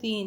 3।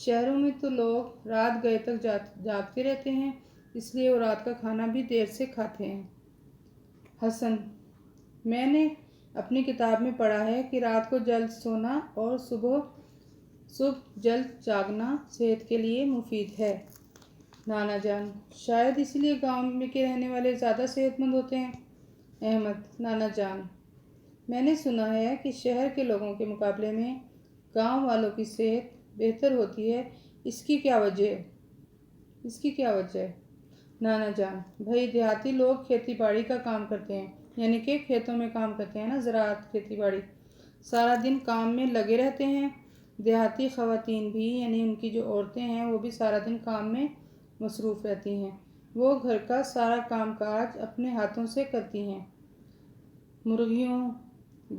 شہروں میں تو لوگ رات گئے تک جاگتے رہتے ہیں، اس لیے وہ رات کا کھانا بھی دیر سے کھاتے ہیں۔ حسن: میں نے اپنی کتاب میں پڑھا ہے کہ رات کو جلد سونا اور صبح جلد جاگنا صحت کے لیے مفید ہے۔ نانا جان: شاید اسی لیے گاؤں میں کے رہنے والے زیادہ صحت مند ہوتے ہیں۔ احمد: نانا جان، میں نے سنا ہے کہ شہر کے لوگوں کے مقابلے میں گاؤں والوں کی صحت بہتر ہوتی ہے، اس کی کیا وجہ ہے؟ نانا جان: بھائی، دیہاتی لوگ کھیتی باڑی کا کام کرتے ہیں، یعنی کہ کھیتوں میں کام کرتے ہیں نا، زراعت، کھیتی باڑی، سارا دن کام میں لگے رہتے ہیں۔ دیہاتی خواتین بھی، یعنی ان کی جو عورتیں ہیں، وہ بھی سارا دن کام میں مصروف رہتی ہیں۔ وہ گھر کا سارا کام کاج اپنے ہاتھوں سے کرتی ہیں۔ مرغیوں،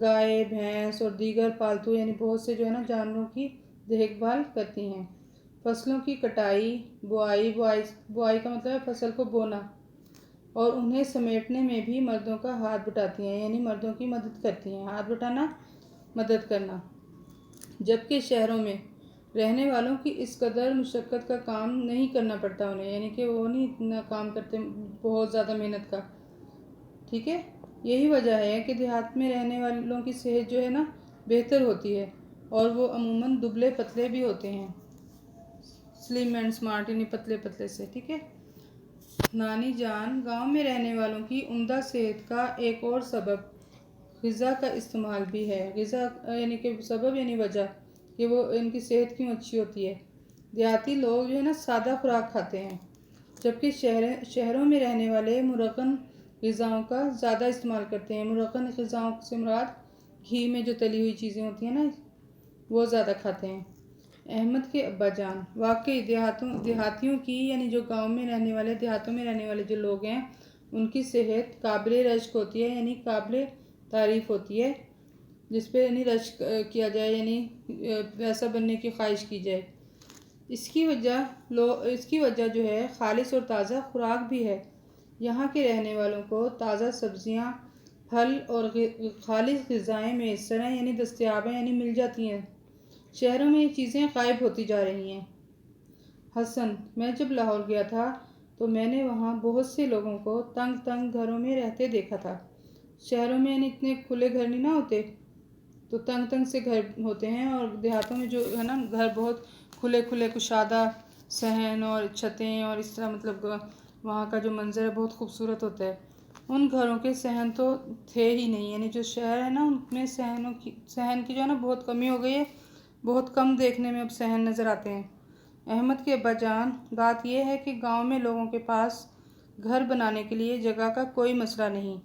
گائے، بھینس اور دیگر پالتو یعنی بہت سے جو ہے نا جانوروں کی دیکھ بھال کرتی ہیں۔ فصلوں کی کٹائی، بوائی کا مطلب ہے فصل کو بونا، اور انہیں سمیٹنے میں بھی مردوں کا ہاتھ بٹاتی ہیں، یعنی مردوں کی مدد کرتی ہیں۔ ہاتھ بٹانا، مدد کرنا۔ جبکہ شہروں میں رہنے والوں کی اس قدر مشقت کا کام نہیں کرنا پڑتا انہیں، یعنی کہ وہ نہیں اتنا کام کرتے بہت زیادہ محنت کا۔ ٹھیک ہے، یہی وجہ ہے کہ دیہات میں رہنے والوں کی صحت جو ہے نا بہتر ہوتی ہے، اور وہ عموماً دبلے پتلے بھی ہوتے ہیں، سلم اینڈ سمارٹ، یعنی پتلے پتلے سے۔ ٹھیک ہے۔ نانی جان: گاؤں میں رہنے والوں کی عمدہ صحت کا ایک اور سبب غذا کا استعمال بھی ہے۔ غذا یعنی کہ سبب یعنی وجہ کہ وہ ان کی صحت کیوں اچھی ہوتی ہے۔ دیہاتی لوگ جو ہے نا سادہ خوراک کھاتے ہیں، جبکہ شہروں میں رہنے والے مرغن غذاؤں کا زیادہ استعمال کرتے ہیں۔ مرغن غذاؤں سے مراد گھی میں جو تلی ہوئی چیزیں ہوتی ہیں نا، وہ زیادہ کھاتے ہیں۔ احمد کے ابا جان: واقعی دیہاتیوں کی، یعنی جو گاؤں میں رہنے والے، دیہاتوں میں رہنے والے جو لوگ ہیں، ان کی صحت قابل رشک ہوتی ہے، یعنی قابل تعریف ہوتی ہے، جس پہ یعنی رشک کیا جائے، یعنی ویسا بننے کی خواہش کی جائے۔ اس کی وجہ جو ہے خالص اور تازہ خوراک بھی ہے۔ یہاں کے رہنے والوں کو تازہ سبزیاں، پھل اور خالص غذائیں میسر ہیں، یعنی دستیاب ہیں، یعنی مل جاتی ہیں۔ شہروں میں یہ چیزیں غائب ہوتی جا رہی ہیں۔ حسن: میں جب لاہور گیا تھا تو میں نے وہاں بہت سے لوگوں کو تنگ گھروں میں رہتے دیکھا تھا۔ شہروں میں یعنی اتنے کھلے گھر نہیں نہ ہوتے، تو تنگ سے گھر ہوتے ہیں، اور دیہاتوں میں جو ہے نا گھر بہت کھلے کشادہ صحن اور چھتیں، اور اس طرح مطلب وہاں کا جو منظر ہے بہت خوبصورت ہوتا ہے۔ ان گھروں کے صحن تو تھے ہی نہیں، یعنی جو شہر ہے نا ان میں صحن کی جو ہے نا بہت کمی ہو گئی ہے، بہت کم دیکھنے میں اب صحن نظر آتے ہیں۔ احمد کے ابا جان: بات یہ ہے کہ گاؤں میں لوگوں کے پاس گھر بنانے کے لیے جگہ کا کوئی مسئلہ نہیں،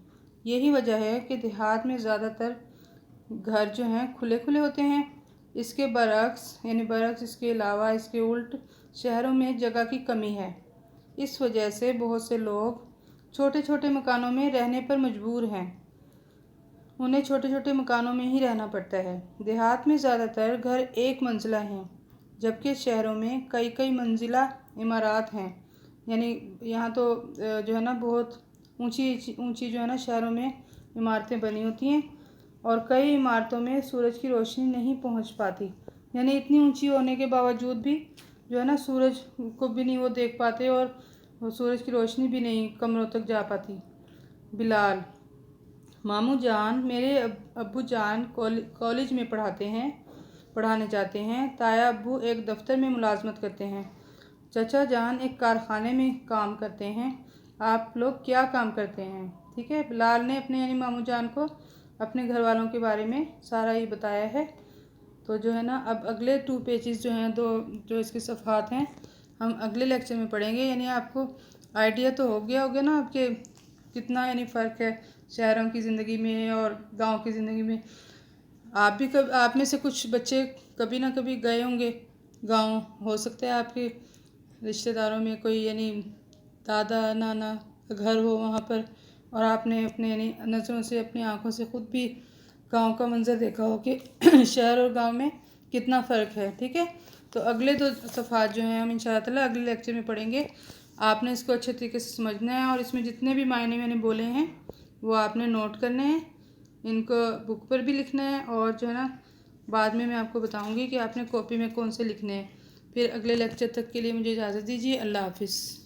یہی وجہ ہے کہ دیہات میں زیادہ تر گھر جو ہیں کھلے ہوتے ہیں۔ اس کے برعکس اس کے علاوہ اس کے الٹ شہروں میں جگہ کی کمی ہے۔ اس وجہ سے بہت سے لوگ چھوٹے مکانوں میں رہنے پر مجبور ہیں، انہیں چھوٹے مکانوں میں ہی رہنا پڑتا ہے۔ دیہات میں زیادہ تر گھر ایک منزلہ ہیں، جبکہ شہروں میں کئی منزلہ عمارات ہیں، یعنی یہاں تو جو ہے نا بہت اونچی جو ہے نا شہروں میں عمارتیں بنی ہوتی ہیں، اور کئی عمارتوں میں سورج کی روشنی نہیں پہنچ پاتی، یعنی اتنی اونچی ہونے کے باوجود بھی جو ہے نا سورج کو بھی نہیں وہ دیکھ پاتے، اور سورج کی روشنی بھی نہیں کمروں تک جا پاتی۔ بلال: ماموں جان، میرے ابو جان کالج میں پڑھانے جاتے ہیں، تایا ابو ایک دفتر میں ملازمت کرتے ہیں، چچا جان ایک کارخانے میں کام کرتے ہیں۔ آپ لوگ کیا کام کرتے ہیں؟ ٹھیک ہے، بلال نے اپنے یعنی ماموں جان کو اپنے گھر والوں کے بارے میں سارا یہ بتایا ہے۔ تو جو ہے نا اب اگلے 2 پیجز جو ہیں، جو اس کے صفحات ہیں، ہم اگلے لیکچر میں پڑھیں گے۔ یعنی آپ کو آئیڈیا تو ہو گیا نا آپ کے کتنا یعنی فرق ہے شہروں کی زندگی میں اور گاؤں کی زندگی میں۔ آپ میں سے کچھ بچے کبھی نہ کبھی گئے ہوں گے گاؤں، ہو سکتا ہے آپ کے رشتہ داروں میں کوئی یعنی دادا نانا کا گھر ہو وہاں پر، اور آپ نے اپنے یعنی نظروں سے اپنی آنکھوں سے خود بھی گاؤں کا منظر دیکھا ہو کہ شہر اور گاؤں میں کتنا فرق ہے۔ ٹھیک ہے، تو اگلے 2 صفحات جو ہیں ہم انشاءاللہ تعالیٰ اگلے لیکچر میں پڑھیں گے۔ آپ نے اس کو اچھے طریقے سے سمجھنا ہے، اور اس میں جتنے بھی معنی میں نے بولے ہیں وہ آپ نے نوٹ کرنے ہیں، ان کو بک پر بھی لکھنا ہے، اور جو ہے نا بعد میں آپ کو بتاؤں گی کہ آپ نے کاپی میں کون سے لکھنے ہیں۔ پھر اگلے لیکچر تک کے لیے مجھے اجازت دیجیے۔ اللہ حافظ۔